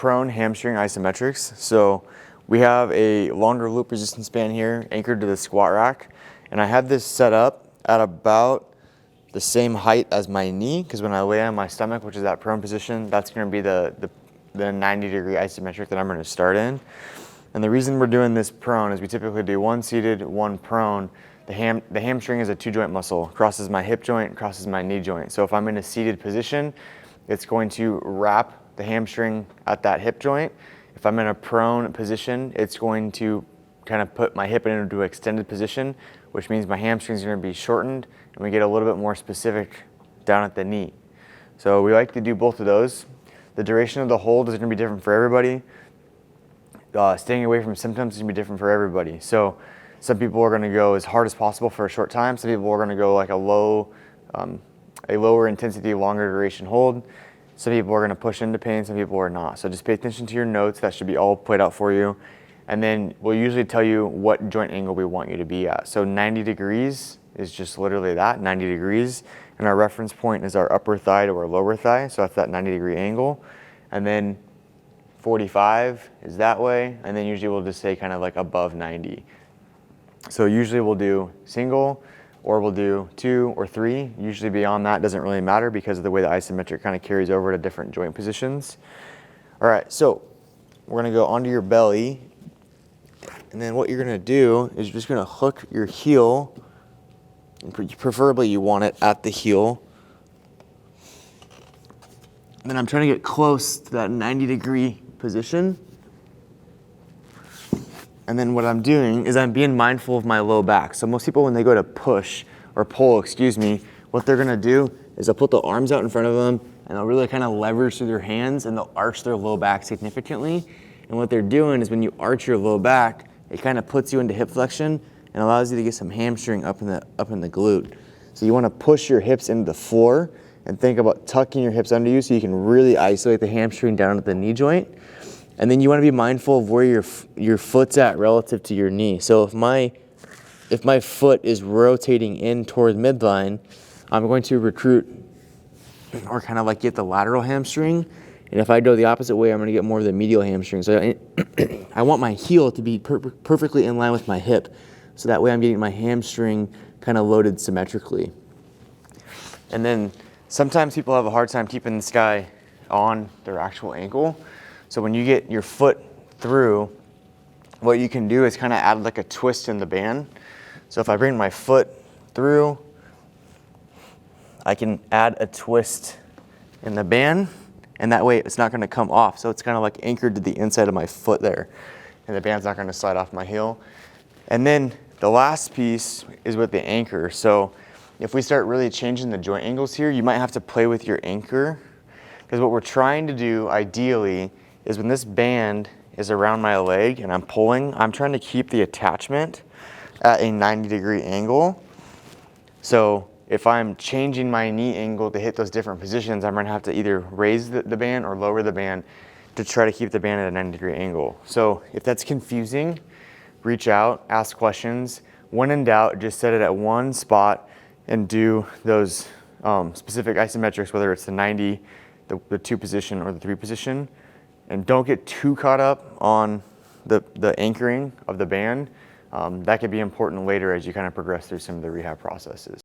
prone hamstring isometrics. So we have a longer loop resistance band here anchored to the squat rack, and I have this set up at about the same height as my knee, because when I lay on my stomach, which is that prone position, that's going to be the 90-degree isometric that I'm going to start in. And the reason we're doing this prone is we typically do one seated, one prone. The hamstring is a 2-joint muscle, crosses my hip joint, crosses my knee joint. So if I'm in a seated position, it's going to wrap the hamstring at that hip joint. If I'm in a prone position, it's going to kind of put my hip into an extended position, which means my hamstrings are going to be shortened, and we get a little bit more specific down at the knee. So we like to do both of those. The duration of the hold is going to be different for everybody. Staying away from symptoms is going to be different for everybody. So some people are going to go as hard as possible for a short time. Some people are going to go like a lower intensity, longer duration hold. Some people are going to push into pain, some people are not. So just pay attention to your notes. That should be all played out for you. And then we'll usually tell you what joint angle we want you to be at. So 90 degrees is just literally that, 90 degrees. And our reference point is our upper thigh to our lower thigh. So that's that 90-degree angle. And then 45 is that way. And then usually we'll just say kind of like above 90. So usually we'll do single, or we'll do 2 or 3. Usually beyond that doesn't really matter because of the way the isometric kind of carries over to different joint positions. All right, so we're gonna go onto your belly, and then what you're gonna do is you're just gonna hook your heel, and preferably you want it at the heel. And then I'm trying to get close to that 90-degree position. And then what I'm doing is I'm being mindful of my low back. So most people, when they go to push or pull, excuse me, what they're gonna do is they'll put the arms out in front of them and they'll really kind of leverage through their hands and they'll arch their low back significantly. And what they're doing is when you arch your low back, it kind of puts you into hip flexion and allows you to get some hamstring up in the glute. So you wanna push your hips into the floor and think about tucking your hips under you so you can really isolate the hamstring down at the knee joint. And then you want to be mindful of where your foot's at relative to your knee. So if my foot is rotating in toward midline, I'm going to recruit or kind of like get the lateral hamstring. And if I go the opposite way, I'm going to get more of the medial hamstring. So I want my heel to be perfectly in line with my hip. So that way I'm getting my hamstring kind of loaded symmetrically. And then sometimes people have a hard time keeping this guy on their actual ankle. So when you get your foot through, what you can do is kind of add like a twist in the band. So if I bring my foot through, I can add a twist in the band, and that way it's not going to come off. So it's kind of like anchored to the inside of my foot there, and the band's not going to slide off my heel. And then the last piece is with the anchor. So if we start really changing the joint angles here, you might have to play with your anchor, because what we're trying to do ideally is when this band is around my leg and I'm pulling, I'm trying to keep the attachment at a 90-degree angle. So if I'm changing my knee angle to hit those different positions, I'm gonna have to either raise the band or lower the band to try to keep the band at a 90-degree angle. So if that's confusing, reach out, ask questions. When in doubt, just set it at one spot and do those specific isometrics, whether it's the 90, the 2 position or the 3 position. And don't get too caught up on the anchoring of the band. That could be important later as you kind of progress through some of the rehab processes.